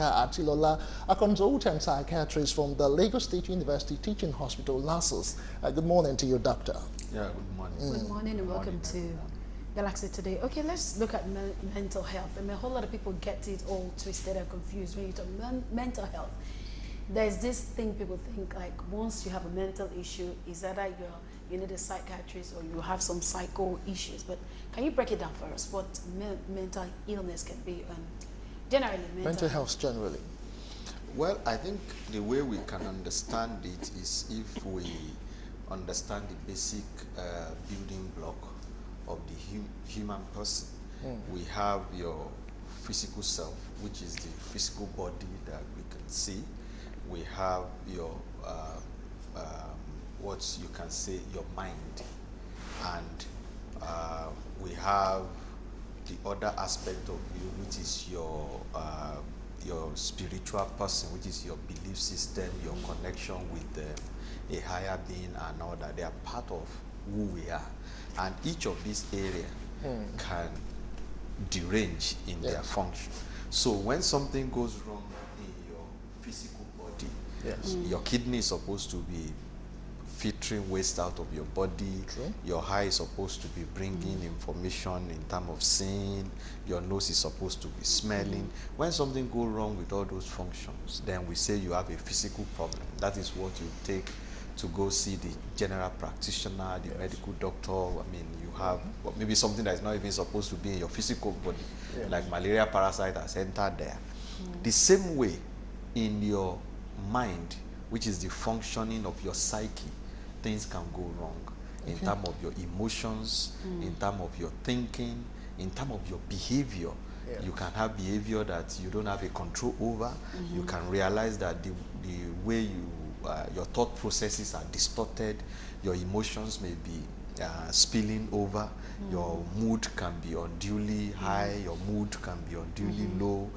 Emeka Atilola, a consultant psychiatrist from the Lagos State University Teaching Hospital, LASUS. Good morning to you, doctor. Yeah, good morning. Good morning and welcome to Galaxy Today. Okay, let's look at mental health. I mean, a whole lot of people get it all twisted and confused when you talk mental health. There's this thing people think, like, once you have a mental issue, is either you need a psychiatrist or you have some psycho issues. But can you break it down for us what mental illness can be, and generally mental health generally? Well, I think the way we can understand it is if we understand the basic building block of the human person. We have your physical self, which is the physical body that we can see. We have your what you can say, your mind, and we have the other aspect of you, which is your spiritual person, which is your belief system, your connection with a higher being and all that. They are part of who we are, and each of these areas can derange in their function. So when something goes wrong in your physical body, your kidney is supposed to be filtering waste out of your body. Your eye is supposed to be bringing information in terms of seeing. Your nose is supposed to be smelling. When something goes wrong with all those functions, then we say you have a physical problem. That is what you take to go see the general practitioner, the medical doctor. I mean, you have maybe something that is not even supposed to be in your physical body, like malaria parasite has entered there. The same way in your mind, which is the functioning of your psyche, things can go wrong in terms of your emotions, in terms of your thinking, in terms of your behavior. You can have behavior that you don't have a control over. You can realize that the way your thought processes are distorted. Your emotions may be spilling over. Your mood can be unduly high. Your mood can be unduly low.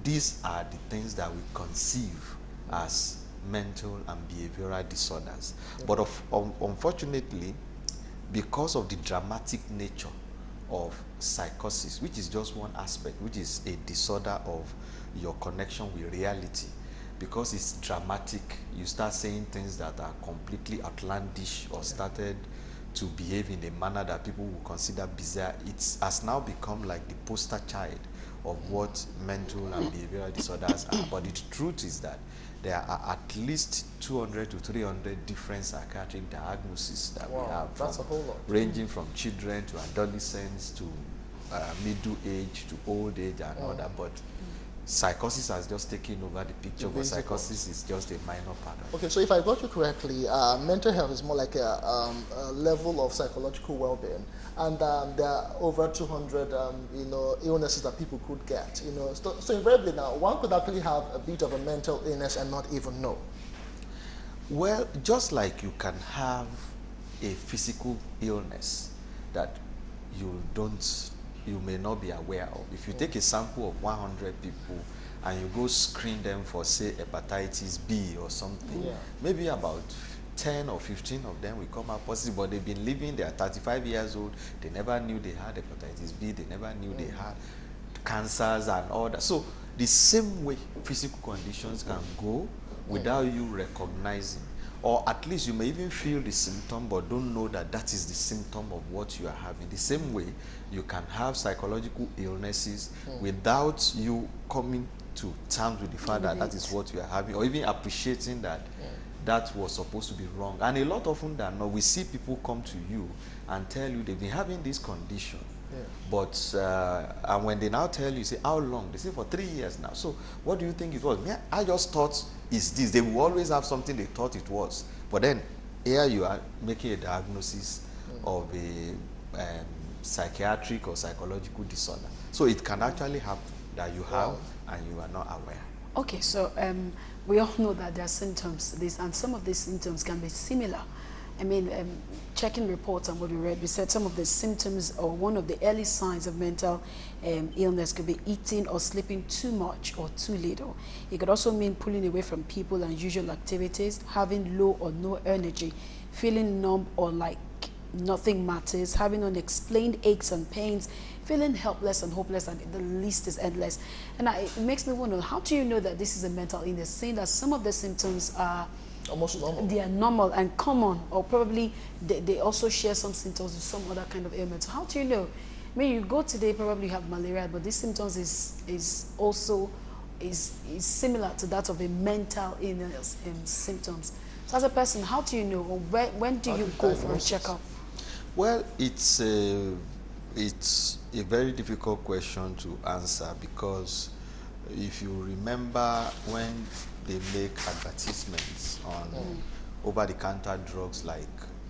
These are the things that we conceive as mental and behavioral disorders. But unfortunately, because of the dramatic nature of psychosis, which is just one aspect, which is a disorder of your connection with reality, because it's dramatic, you start saying things that are completely outlandish or started to behave in a manner that people will consider bizarre. It has now become like the poster child of what mental and behavioral disorders are. But the truth is that there are at least 200 to 300 different psychiatric diagnoses that we have. That's a whole lot. Ranging from children to adolescents to middle age to old age and all that. But psychosis has just taken over the picture, but psychosis is just a minor part of it. Okay, so if I got you correctly, mental health is more like a level of psychological well-being, and there are over 200 illnesses that people could get. So invariably now, one could actually have a bit of a mental illness and not even know. Well, just like you can have a physical illness that you may not be aware of. If you take a sample of 100 people and you go screen them for, say, hepatitis B or something, maybe about 10 or 15 of them will come out positive, but they've been living, they are 35 years old, they never knew they had hepatitis B, they never knew they had cancers and all that. So the same way physical conditions can go without you recognizing, or at least you may even feel the symptom but don't know that that is the symptom of what you are having. The same way you can have psychological illnesses without you coming to terms with the fact that that is what you are having, or even appreciating that that was supposed to be wrong. And a lot of them that know, we see people come to you and tell you they've been having this condition. But and when they now tell you, say, how long? They say for 3 years now. So what do you think it was? I just thought it's this. They will always have something they thought it was. But then here you are making a diagnosis of a psychiatric or psychological disorder. So it can actually happen that you have and you are not aware. Okay, so we all know that there are symptoms to this, and some of these symptoms can be similar. I mean, checking reports and what we read, we said some of the symptoms or one of the early signs of mental illness could be eating or sleeping too much or too little. It could also mean pulling away from people and usual activities, having low or no energy, feeling numb or like nothing matters, having unexplained aches and pains, feeling helpless and hopeless, and the list is endless. And it makes me wonder, how do you know that this is a mental illness, saying that some of the symptoms are almost normal? They are normal and common, or probably they also share some symptoms with some other kind of ailment. So how do you know? I mean, you go today, probably have malaria, but these symptoms is also similar to that of a mental illness symptoms. So as a person, how do you know, or when do you go for a checkup? Well, it's a very difficult question to answer, because if you remember when they make advertisements on over-the-counter drugs like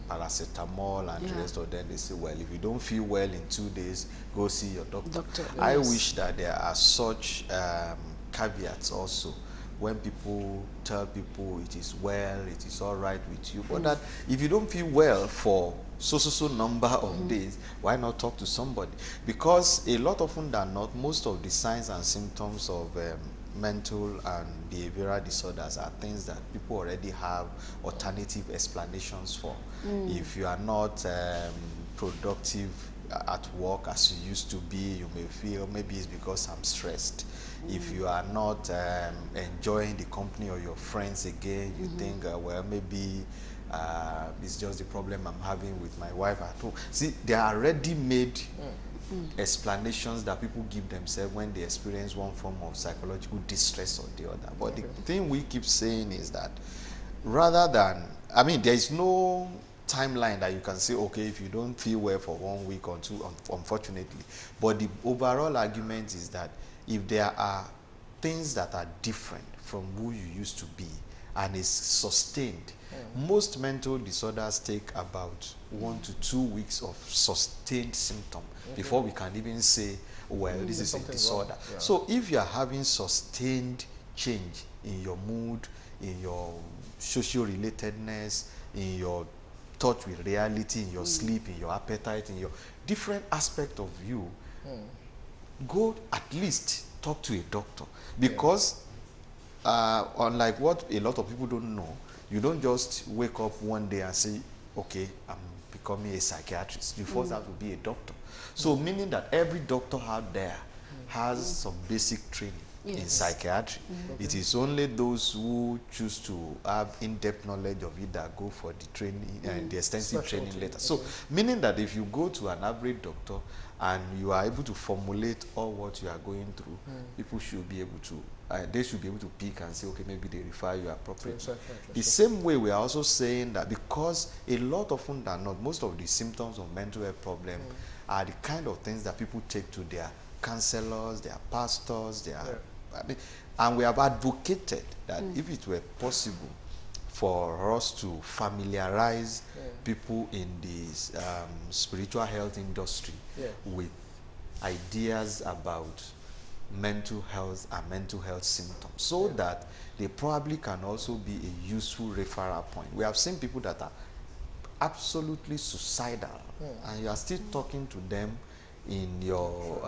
paracetamol and the rest of them, they say, well, if you don't feel well in 2 days, go see your doctor. I wish that there are such caveats also when people tell people it is well, it is all right with you, but that if you don't feel well for so number of days, why not talk to somebody? Because a lot often than not, most of the signs and symptoms of mental and behavioral disorders are things that people already have alternative explanations for. If you are not productive at work as you used to be, you may feel maybe it's because I'm stressed. If you are not enjoying the company of your friends again, you think, well, maybe it's just the problem I'm having with my wife at home. See, there are ready-made explanations that people give themselves when they experience one form of psychological distress or the other. But the thing we keep saying is that rather than, I mean, there is no timeline that you can say, okay, if you don't feel well for 1 week or two, unfortunately. But the overall argument is that if there are things that are different from who you used to be and is sustained, most mental disorders take about 1 to 2 weeks of sustained symptom before we can even say, well, this is a disorder. So if you are having sustained change in your mood, in your social relatedness, in your touch with reality, in your sleep, in your appetite, in your different aspect of you, go at least talk to a doctor. Because unlike what a lot of people don't know, you don't just wake up one day and say, okay, I'm becoming a psychiatrist. You first have to be a doctor. So meaning that every doctor out there has some basic training in psychiatry. It is only those who choose to have in-depth knowledge of it that go for the training and the extensive training later. So meaning that if you go to an average doctor and you are able to formulate all what you are going through, people should be able to, they should be able to pick and say, okay, maybe they refer you appropriately. The same way, we are also saying that because a lot often than not, most of the symptoms of mental health problem are the kind of things that people take to their counselors, their pastors, their, I mean, and we have advocated that if it were possible for us to familiarize people in the spiritual health industry with ideas about mental health and mental health symptoms, so that they probably can also be a useful referral point. We have seen people that are absolutely suicidal, and you are still talking to them in your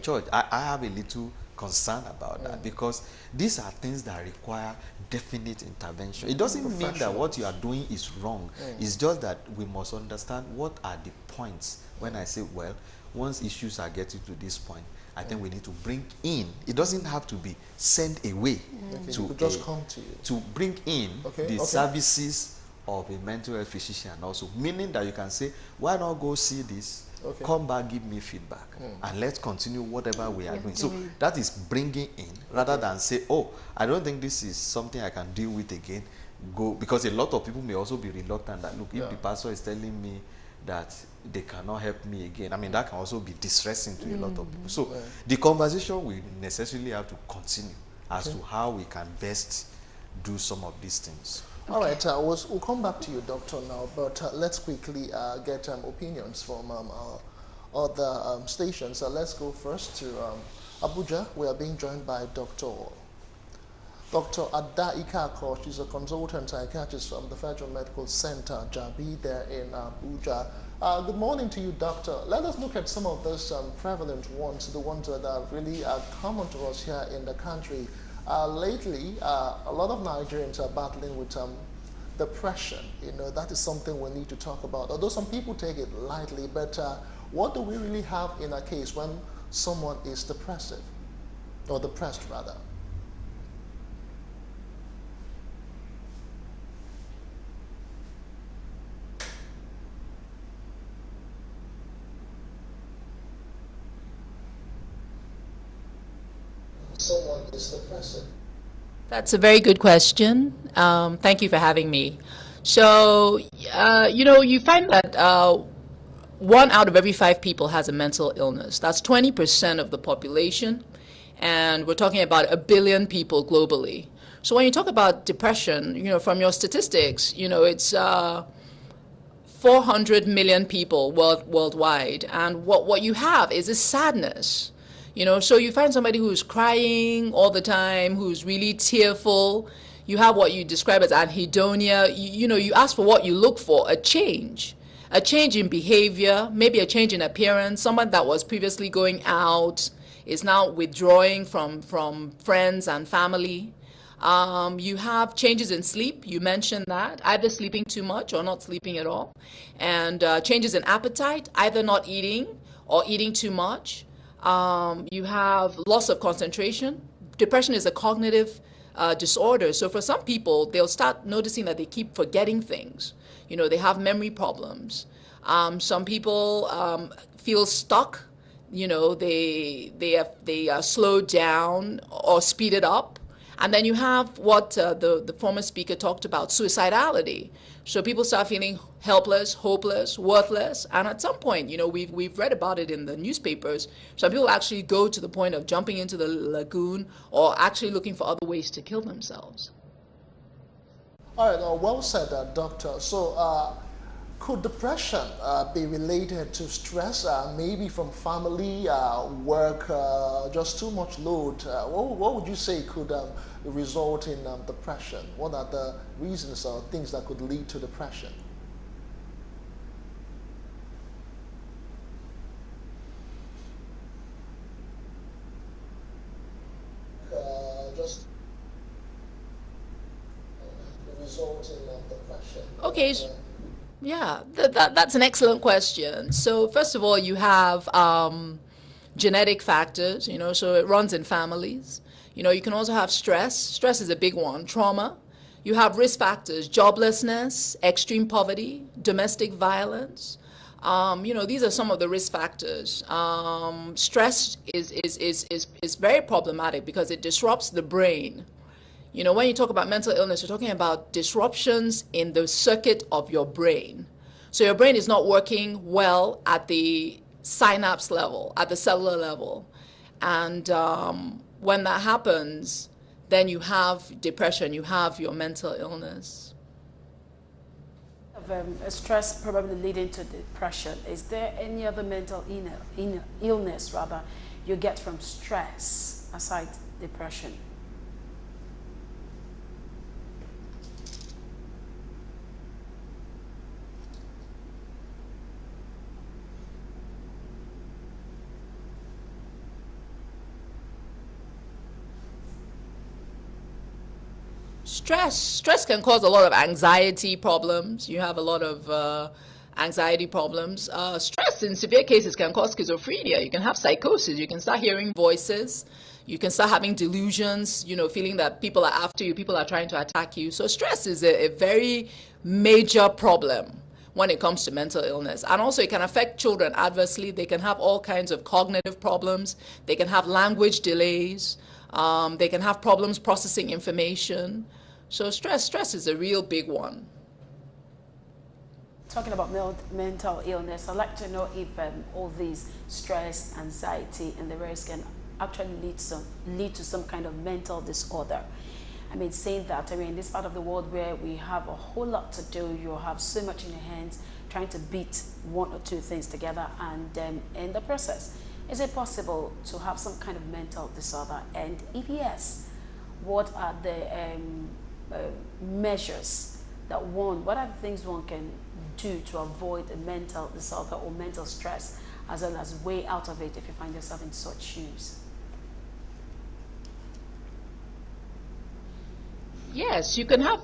church. I have a little concern about that, because these are things that require definite intervention. It doesn't mean that what you are doing is wrong. It's just that we must understand what are the points when I say, well, once issues are getting to this point, I think we need to bring in, it doesn't have to be sent away to just come to you, to bring in the services of a mental health physician also, meaning that you can say, why not go see this, come back, give me feedback, and let's continue whatever we are doing. So that is bringing in, rather than say, oh, I don't think this is something I can deal with again, go, because a lot of people may also be reluctant that, look, if the pastor is telling me that they cannot help me again, I mean, that can also be distressing to a lot of people. So the conversation will necessarily have to continue as to how we can best do some of these things. All right, we'll come back to you, Doctor, now, but let's quickly get opinions from other stations. Let's go first to Abuja. We are being joined by Dr. Ada Ikako. She's a consultant psychiatrist from the Federal Medical Center, Jabi, there in Abuja. Good morning to you, Doctor. Let us look at some of those prevalent ones, the ones that are really common to us here in the country. Lately, a lot of Nigerians are battling with depression, that is something we need to talk about. Although some people take it lightly, but what do we really have in a case when someone is depressive, or depressed rather? Someone is depressive. That's a very good question. Thank you for having me. So, you find that 1 out of every 5 people has a mental illness. That's 20% of the population, and we're talking about 1 billion people globally. So when you talk about depression, from your statistics, it's 400 million people worldwide, and what you have is a sadness. So you find somebody who's crying all the time, who's really tearful. You have what you describe as anhedonia. You ask for what you look for, a change in behavior, maybe a change in appearance. Someone that was previously going out is now withdrawing from friends and family. You have changes in sleep. You mentioned that, either sleeping too much or not sleeping at all. And changes in appetite, either not eating or eating too much. You have loss of concentration. Depression is a cognitive disorder. So for some people, they'll start noticing that they keep forgetting things. They have memory problems. Some people feel stuck. They are slowed down or speeded up. And then you have what the former speaker talked about, suicidality. So people start feeling helpless, hopeless, worthless. And at some point, we've read about it in the newspapers. Some people actually go to the point of jumping into the lagoon or actually looking for other ways to kill themselves. All right, well said, Doctor. So could depression be related to stress, maybe from family, work, just too much load? What would you say could result in depression? What are the reasons or things that could lead to depression? Just result in depression. Okay. Yeah, that's an excellent question. So first of all, you have genetic factors, so it runs in families. You can also have stress. Stress is a big one. Trauma. You have risk factors: joblessness, extreme poverty, domestic violence. These are some of the risk factors. Stress is very problematic because it disrupts the brain. When you talk about mental illness, you're talking about disruptions in the circuit of your brain. So your brain is not working well at the synapse level, at the cellular level. And when that happens, then you have depression, you have your mental illness. Stress probably leading to depression. Is there any other mental illness you get from stress aside depression? Stress can cause a lot of anxiety problems. You have a lot of anxiety problems. Stress in severe cases can cause schizophrenia. You can have psychosis. You can start hearing voices. You can start having delusions, feeling that people are after you, people are trying to attack you. So stress is a very major problem when it comes to mental illness. And also it can affect children adversely. They can have all kinds of cognitive problems. They can have language delays. They can have problems processing information. So stress is a real big one. Talking about mental illness, I'd like to know if all these stress, anxiety, and the rest can actually lead to some kind of mental disorder. Saying that, in this part of the world where we have a whole lot to do, you have so much in your hands, trying to beat 1 or 2 things together, and in the process, is it possible to have some kind of mental disorder? And if yes, what are the measures what are the things one can do to avoid a mental disorder or mental stress, as well as way out of it if you find yourself in such shoes? Yes, you can have.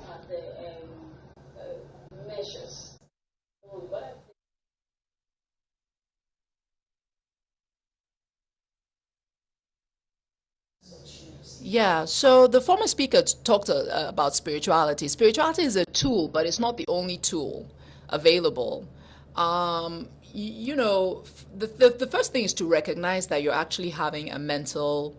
Yeah, so the former speaker talked about spirituality. Spirituality is a tool, but it's not the only tool available. You know, the first thing is to recognize that you're actually having a mental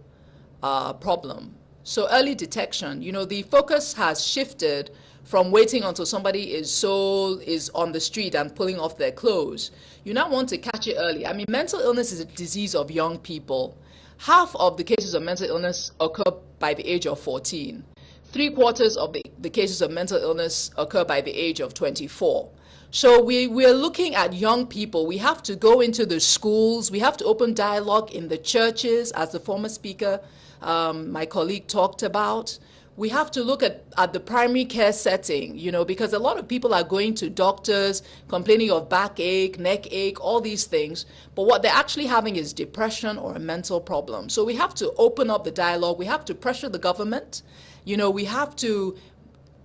problem. So early detection, you know, the focus has shifted from waiting until somebody is on the street and pulling off their clothes. You now want to catch it early. I mean, mental illness is a disease of young people. Half of the cases of mental illness occur by the age of 14. Three-quarters of the cases of mental illness occur by the age of 24. So we're looking at young people. We have to go into the schools. We have to open dialogue in the churches, as the former speaker, my colleague, talked about. We have to look at the primary care setting, you know, because a lot of people are going to doctors complaining of backache, neck ache, all these things. But what they're actually having is depression or a mental problem. So we have to open up the dialogue. We have to pressure the government. You know, we have to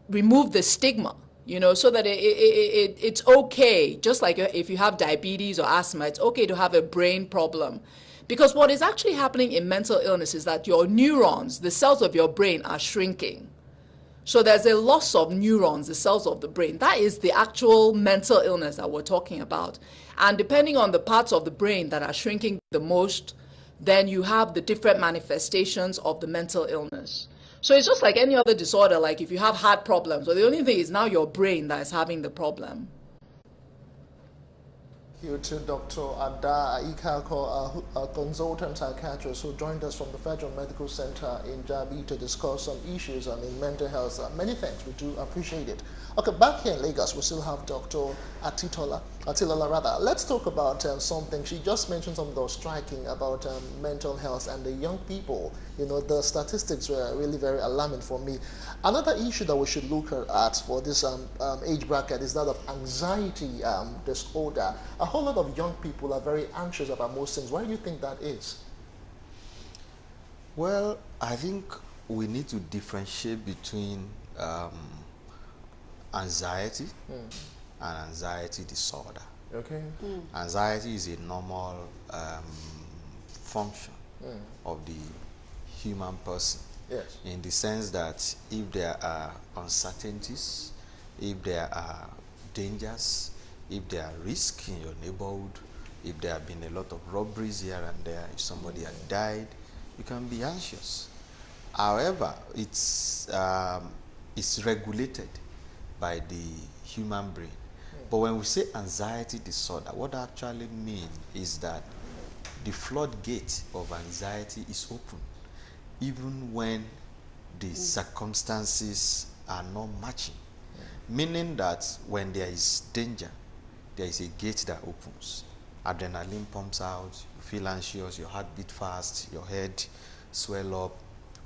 remove the stigma, you know, so that it's okay. Just like if you have diabetes or asthma, it's okay to have a brain problem. Because what is actually happening in mental illness is that your neurons, the cells of your brain, are shrinking. So there's a loss of neurons, the cells of the brain. That is the actual mental illness that we're talking about. And depending on the parts of the brain that are shrinking the most, then you have the different manifestations of the mental illness. So it's just like any other disorder, like if you have heart problems, well, the only thing is now your brain that is having the problem. You to Dr. Ada Ikako, a consultant psychiatrist who joined us from the Federal Medical Center in Jabi to discuss some issues in mental health. Many thanks, we do appreciate it. Okay, back here in Lagos, we still have Dr. Atilola. Let's talk about something. She just mentioned something that was striking about mental health and the young people. You know, the statistics were really very alarming for me. Another issue that we should look at for this age bracket is that of anxiety disorder. A whole lot of young people are very anxious about most things. Why do you think that is? Well, I think we need to differentiate between anxiety and anxiety disorder. Okay. Anxiety is a normal function of the human person. Yes. In the sense that if there are uncertainties, if there are dangers, if there are risks in your neighborhood, if there have been a lot of robberies here and there, if somebody had died, you can be anxious. However, it's regulated by the human brain. But when we say anxiety disorder, what I actually mean is that the floodgate of anxiety is open, even when the circumstances are not matching. Meaning that when there is danger, there is a gate that opens. Adrenaline pumps out, you feel anxious, your heart beats fast, your head swell up.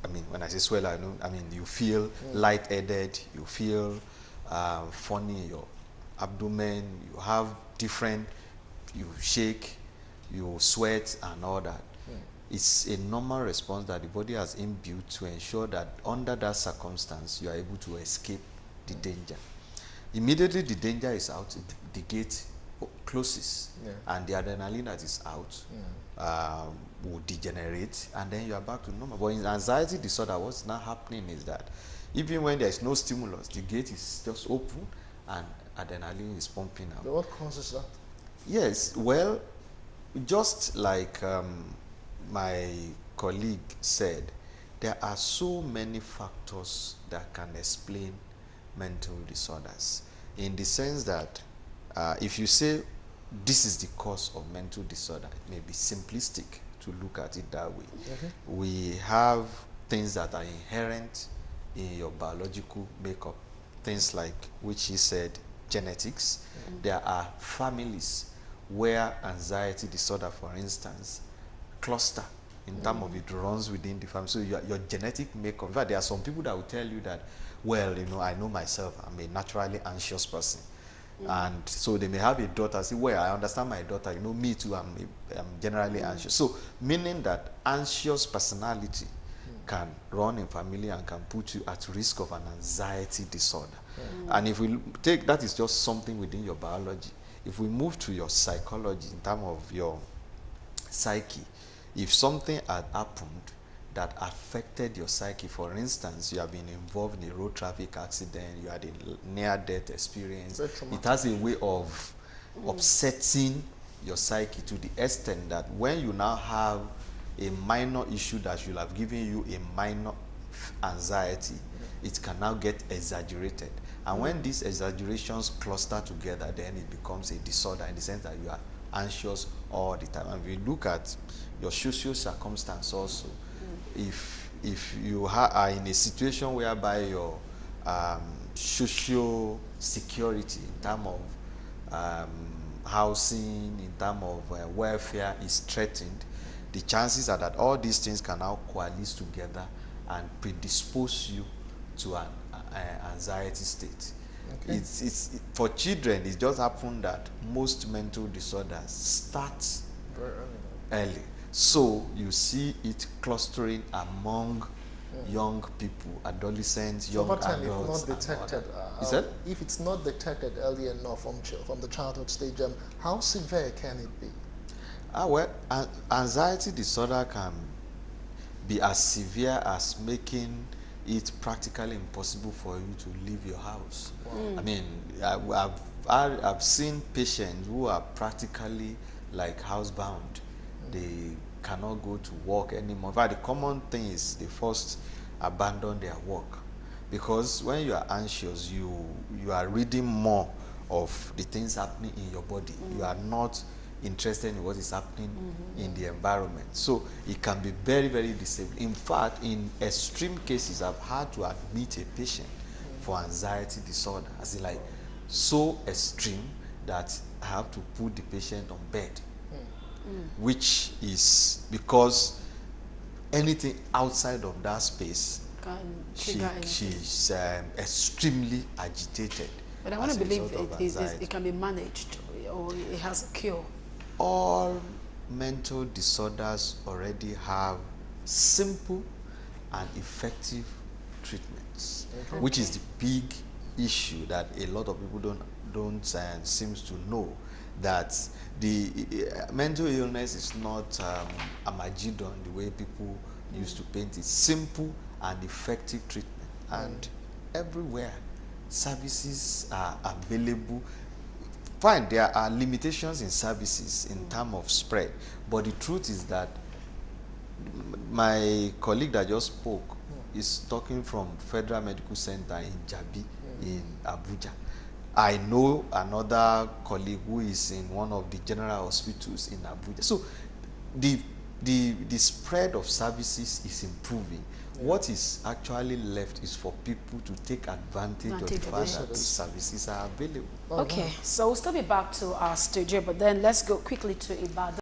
I mean, when I say swell, I mean you feel lightheaded, you feel funny in your abdomen, you have different, you shake, you sweat and all that. It's a normal response that the body has imbued to ensure that under that circumstance, you are able to escape the danger. Immediately the danger is out, the gate closes, and the adrenaline that is out will degenerate, and then you are back to normal. But in anxiety disorder, what's now happening is that even when there is no stimulus, the gate is just open and adrenaline is pumping out. But what causes that? Yes, well, just like my colleague said, there are so many factors that can explain mental disorders, in the sense that if you say this is the cause of mental disorder, it may be simplistic to look at it that way. We have things that are inherent in your biological makeup, things like, which he said, genetics. There are families where anxiety disorder, for instance, cluster in terms of it runs within the family. So your genetic makeup. In fact, there are some people that will tell you that, well, you know, I know myself, I'm a naturally anxious person. And so they may have a daughter, say, well, I understand my daughter, you know, me too, I'm generally anxious. So meaning that anxious personality can run in family and can put you at risk of an anxiety disorder. And if we take, that is just something within your biology. If we move to your psychology, in terms of your psyche, if something had happened that affected your psyche. For instance, you have been involved in a road traffic accident, you had a near-death experience. It has a way of upsetting your psyche to the extent that when you now have a minor issue that should have given you a minor anxiety, it can now get exaggerated. And when these exaggerations cluster together, then it becomes a disorder in the sense that you are anxious all the time. And if you look at your social circumstance also, if you are in a situation whereby your social security in terms of housing, in terms of welfare is threatened, the chances are that all these things can now coalesce together and predispose you to an anxiety state. Okay. It's for children, it just happened that most mental disorders start Very early. So you see it clustering among young people, adolescents, young over time, adults. if not detected, Is that? if it's not detected early enough from the childhood stage, how severe can it be? Well, anxiety disorder can be as severe as making it practically impossible for you to leave your house. I mean, I've seen patients who are practically like housebound. They cannot go to work anymore. In fact, the common thing is they first abandon their work, because when you are anxious, you are reading more of the things happening in your body. You are not interested in what is happening in the environment. So it can be very, very disabling. In fact, in extreme cases, I've had to admit a patient for anxiety disorder, as in like so extreme that I have to put the patient on bed, which is because anything outside of that space, she's extremely agitated. But I want to as a believe result of it anxiety. can be managed, or it has a cure. All mental disorders already have simple and effective treatments, which is the big issue that a lot of people don't seems to know, that the mental illness is not Armageddon the way people used to paint it. Simple and effective treatment, and everywhere services are available. Fine, there are limitations in services in terms of spread, but the truth is that my colleague that just spoke is talking from Federal Medical Center in Jabi in Abuja. I know another colleague who is in one of the general hospitals in Abuja. So the spread of services is improving. What is actually left is for people to take advantage of the fact that these services are available. Okay, so we'll still be back to our studio, but then let's go quickly to Ibadan.